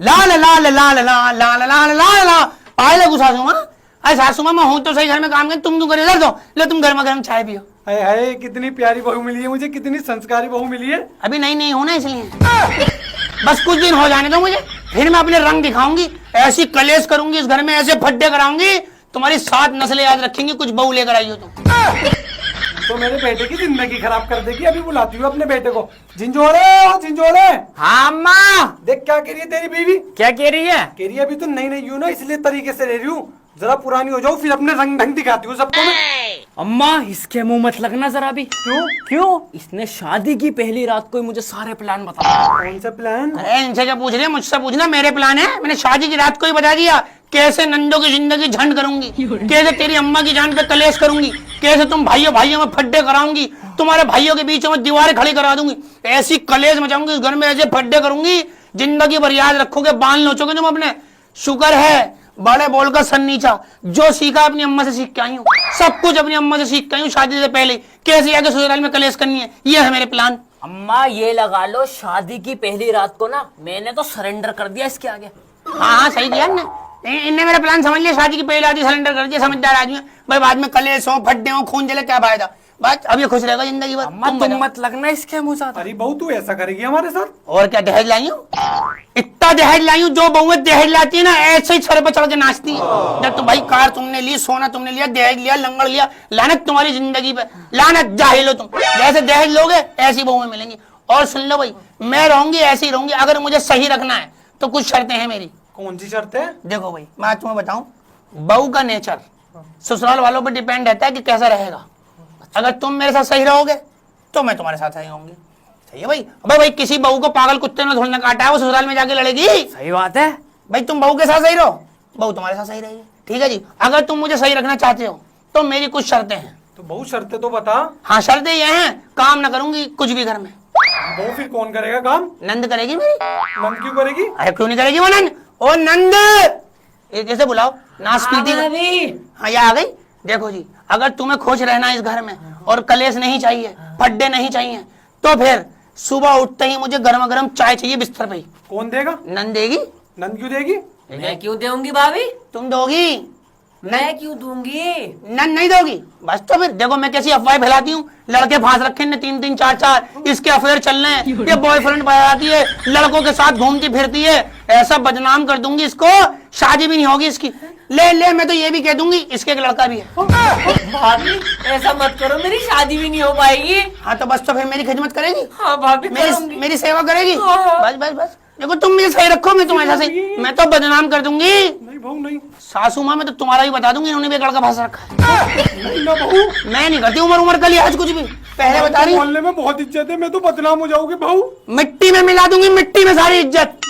लाल लाल लाल लाल लाल लाल लाल ला पाए लगू सासू माँ। अरे सासू माँ मैं हूँ तो सही घर में काम कर, तुम क्यों करे दो, लो तुम गर्मा गर्म चाय पियो। हाय हाय, कितनी प्यारी बहू मिली है मुझे, कितनी संस्कारी बहू मिली है। अभी नई नई हो ना इसलिए, बस कुछ दिन हो जाने दो मुझे, फिर मैं अपने रंग दिखाऊंगी, ऐसी कलेश करूंगी इस घर में, ऐसे फड्डे कराऊंगी, तुम्हारी 7 नस्लें याद रखेंगी। कुछ बहू लेकर आई हो तुम तो मेरे बेटे की जिंदगी खराब कर देगी। अभी बुलाती हूँ अपने बेटे को। झिंझोड़े ओ झिंझोड़े। हाँ अम्मा। देख क्या कह रही है तेरी बीवी। क्या कह रही है? कह रही है अभी तो नई नई हूँ ना, इसलिए तरीके से रह रही हूँ, जरा पुरानी हो जाओ फिर अपने रंग ढंग दिखाती हूँ सबको मैं। अम्मा इसके मुंह मत लगना जरा भी। क्यों? क्यों? इसने शादी की पहली रात को ही मुझे सारे प्लान बताया। कौन सा प्लान? अरे इनसे क्या पूछ रही है, मुझसे पूछना। मेरे प्लान है, मैंने शादी की रात को ही बता दिया, कैसे नंदो की जिंदगी झंड करूंगी, कैसे तेरी अम्मा की जान पे कलेश करूंगी, कैसे तुम भाइयों भाइयों में फड्डे कराऊंगी, तुम्हारे भाइयों के बीच में दीवारें खड़ी करा दूंगी, ऐसी कलेश मचाऊंगी इस घर में, ऐसे फड्डे करूंगी, जिंदगी भर याद रखोगे, बाल नोचोगे तुम अपने। शुक्र है बड़े बोलकर सन नीचा, जो सीखा अपनी अम्मा से सीख के आई हूँ, सब कुछ अपनी अम्मा से सीख के आई हूँ। शादी से पहले कैसे आगे ससुराल में कलेश करनी है, ये है मेरे प्लान। अम्मा ये लगा लो, शादी की पहली रात को ना मैंने तो सरेंडर कर दिया इसके आगे। हाँ हाँ सही किया इनने मेरा प्लान समझ लिया, शादी की पहली रात सरेंडर कर दिया। समझदार आदमी है भाई, बाद में कलेश हो फड्डे हो खून जले क्या फायदा, बस अब ये खुश रहेगा जिंदगी भर। अम्मा तुम मत लगना इसके मुंह ज्यादा। अरे बहू तू ऐसा करेगी हमारे साथ? और क्या दहेज लाई हूँ, इतना दहेज लाई हूँ, जो बहुएं दहेज लाती है ना ऐसे ही छड़ पर चढ़ के नाचती है। जब तो भाई कार तुमने ली, सोना तुमने लिया, दहेज लिया, लंगड़ लिया, लानत तुम्हारी जिंदगी पे, लानत जाहिल हो तुम। जैसे दहेज लोगे ऐसी बहुएं मिलेंगी। और सुन लो भाई, मैं रहूंगी ऐसी रहूंगी, अगर मुझे सही रखना है तो कुछ शर्तें हैं मेरी। कौन सी शर्त है? देखो भाई मैं आज तुम्हें बताऊं, बहू का नेचर ससुराल वालों पर डिपेंड रहता है कि कैसा रहेगा। अगर तुम मेरे साथ सही रहोगे तो मैं तुम्हारे साथ सही रहूंगी। सही है भाई? अबे भाई किसी बहू को पागल कुत्ते ने थोड़ी ना काटा है, वो ससुराल में जाके लड़ेगी। सही बात है भाई तुम बहू के साथ सही रहो, बहू तुम्हारे साथ सही रहेगी। ठीक है जी? अगर तुम मुझे सही रखना चाहते हो तो मेरी कुछ शर्तें हैं। तो बहू शर्तें तो बता। हाँ शर्तें ये हैं, काम ना करूंगी कुछ भी घर में। बहू फिर कौन करेगा काम? नंद करेगी मेरी। नंद क्यों करेगी? अरे क्यों नहीं करेगी वो नंद? ओ नंद, ये कैसे बुलाओ, नाश पीती। हाँ ये आ गई। देखो जी, अगर तुम्हें खुश रहना है इस घर में और कलेश नहीं चाहिए, फड्डे नहीं चाहिए, तो फिर सुबह उठते ही मुझे गर्मा गर्म चाय चाहिए बिस्तर पे। कौन देगा? नंद देगी। नंद क्यों देगी? मैं क्यों दूंगी भाभी? तुम दोगी? मैं क्यों दूंगी? नंद नहीं दोगी? बस तो फिर देखो मैं कैसी अफवाहें फैलाती हूँ, लड़के फांस रखे ने 3-3 4-4, इसके अफेयर चल रहे हैं, ये बॉयफ्रेंड बनाती है, लड़कों के साथ घूमती फिरती है, ऐसा बदनाम कर दूंगी इसको, शादी भी नहीं होगी इसकी। ले ले मैं तो ये भी कह दूंगी इसके एक लड़का भी है। भाभी ऐसा मत करो, मेरी शादी भी नहीं हो पाएगी। हाँ तो बस तो फिर मेरी खिदमत करेगी। हाँ भाभी मेरी मेरी सेवा करेगी। हाँ। बस बस बस देखो तुम मुझे सही रखो, मैं तुम्हारे साथ सही, मैं तो बदनाम कर दूंगी। नहीं बहू नहीं। सासू माँ मैं तो तुम्हारा ही बता दूंगी, इन्होंने भी एक लड़का फंस रखा है। नहीं ना बहू, मैं नहीं करती उम्र उम्र का लिहाज कुछ भी, पहले बता रही हूँ। मोहल्ले में बहुत इज्जत है, मैं तो बदनाम हो जाऊंगी बहू। मिट्टी में मिला दूंगी, मिट्टी में सारी इज्जत।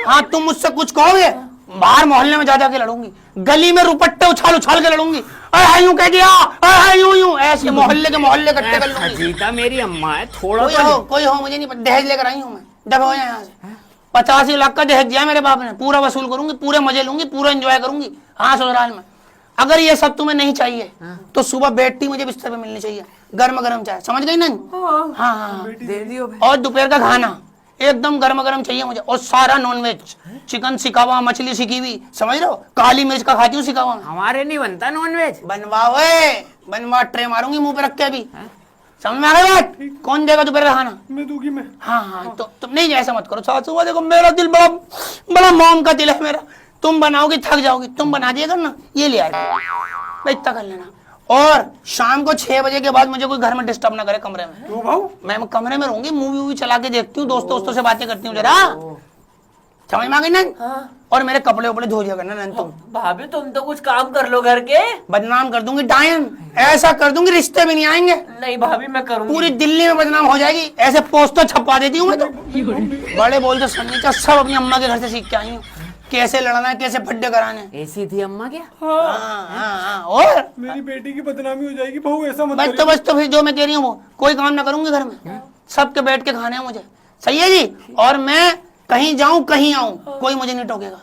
हाँ तुम मुझसे कुछ कहोगे, बाहर मोहल्ले में जा जाके लड़ूंगी, गली में रुपट्टे उछाल उछाल के लड़ूंगी, अरे यूं कह दिया, अरे यूं यूं, ऐसे मोहल्ले के मोहल्ले इकट्ठे कर लूंगी। जीता मेरी अम्मा है, थोड़ा कोई हो मुझे नहीं पता, दहेज लेकर आई हूँ मैं, जब हो यहाँ से 85 लाख का दहेज दिया मेरे बाप ने, पूरा वसूल करूंगी, पूरे मजे लूंगी, पूरा एंजॉय करूंगी। हाँ ससुराल में अगर ये सब तुम्हें नहीं चाहिए तो सुबह बैठती मुझे बिस्तर पे मिलनी चाहिए, गर्म गर्म चाय, समझ गई ना? हाँ हाँ दे दियो। और दोपहर का खाना एकदम गर्म गर्म चाहिए मुझे, और सारा नॉनवेज, चिकन सिका हुआ, मछली सिकी हुई, समझ रहे हो, काली मिर्च का खाती हूँ सिका हुआ। हमारे नहीं बनता नॉनवेज। बनवाओ बनवा, ट्रे मारूंगी मुंह पे रख के अभी। समझ में आ गई बात? कौन देगा दोपहर का खाना? मैं दूंगी मैं। हाँ हाँ तो तुम नहीं ऐसा मत करो सासू माँ, देखो मेरा दिल बड़ा बड़ा मोम का दिल है मेरा, तुम बनाओगी थक जाओगी, तुम बना दिया करना, ये ले आएगा भाई, इतना कर लेना। और शाम को 6 बजे के बाद मुझे कोई घर में डिस्टर्ब ना करे कमरे में। क्यों भाऊ? मैं कमरे में रहूंगी, मूवी वूवी चला के देखती हूँ, दोस्तों से बातें करती हूँ जरा, समझ में आ गई ना? और मेरे कपड़े वपड़े धो दिया करना तुम। भाभी तुम तो कुछ काम कर लो घर के। बदनाम कर दूंगी डायन, ऐसा कर दूंगी रिश्ते भी नहीं आएंगे। नहीं भाभी मैं करूंगी। पूरी दिल्ली में बदनाम हो जाएगी, ऐसे पोस्टर छपवा देती हूँ मैं तो। बड़े बोल तो सन्नीचा सब अपनी अम्मा के घर से सीख के आई हूँ, कैसे लड़ना है, कैसे फड्डे कराने। ऐसी थी अम्मा क्या? हाँ, और मेरी बेटी की बदनामी हो जाएगी बहू, ऐसा मत बस तो फिर जो मैं कह रही हूँ वो कोई काम ना करूंगी घर में, सबके बैठ के खाने हैं मुझे, सही है जी? और मैं कहीं जाऊं कहीं आऊं कोई मुझे नहीं टोकेगा।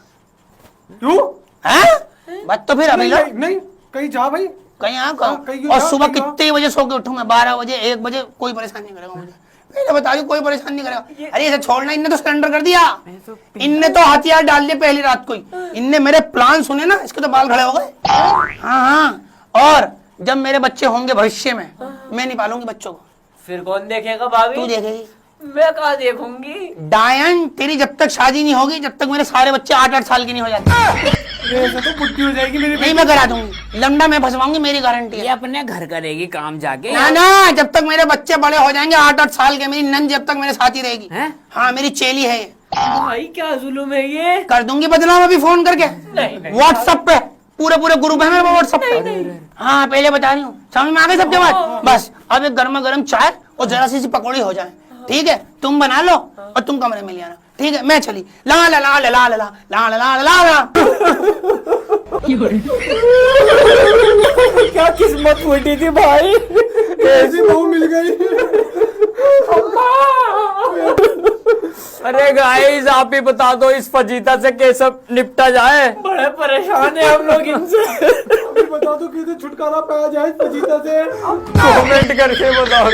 क्यों? हैं? बस तो फिर अभी लो, नहीं कहीं जा भाई, कहीं आ कहीं और जा, सुबह कहीं जा। कितने बजे सो के उठूं मैं, 12 बजे 1 बजे, कोई परेशानी नहीं करेगा मुझे। पहले बता दी, कोई परेशान नहीं करेगा। अरे इसे छोड़ना, इनने तो सरेंडर कर दिया, इनने तो हथियार डाल दिए पहली रात को ही। इनने मेरे प्लान सुने ना, इसके तो बाल खड़े हो गए। हाँ, और जब मेरे बच्चे होंगे भविष्य में, मैं नहीं पालूंगी बच्चों को। फिर कौन देखेगा भाभी? तू देखेगी। मैं कहाँ देखूंगी? डायन, तेरी जब तक शादी नहीं होगी, जब तक मेरे सारे बच्चे 8-8 साल के नहीं हो जाते, ऐसे तो बुद्धि हो जाएगी मेरी नहीं मैं करा दूंगी। लंडा मैं फंसवाऊंगी, मेरी गारंटी ये है। अपने घर करेगी काम जाके। ना ना, जब तक मेरे बच्चे बड़े हो जाएंगे 8-8 साल के, मेरी नंद जब तक मेरे साथ ही रहेगी। हैं? हाँ, मेरी चेली है ये। भाई क्या जुल्म है ये। कर दूंगी बदनाम अभी फोन करके, व्हाट्सएप पे पूरे ग्रुप है मेरे व्हाट्सएप पे। हाँ, पहले बता रही हूँ, समझ में आ गई सबके बाद। बस अब एक गर्मा गर्म चाय और जरा सी पकौड़ी हो जाए, ठीक है? तुम बना लो और तुम कमरे में ले आना, ठीक है? मैं चली। ला ला ला ला ला ला ला ला ला ला ला। क्या किस्मत फूटी थी भाई, ऐसी बहू मिल गई। अरे गाइस आप ही बता दो इस फजीता से कैसे निपटा जाए। बड़े परेशान है हम लोग इनसे। अभी बता दो कैसे छुटकारा पाया जाए फजीता से। कमेंट करके बताओ।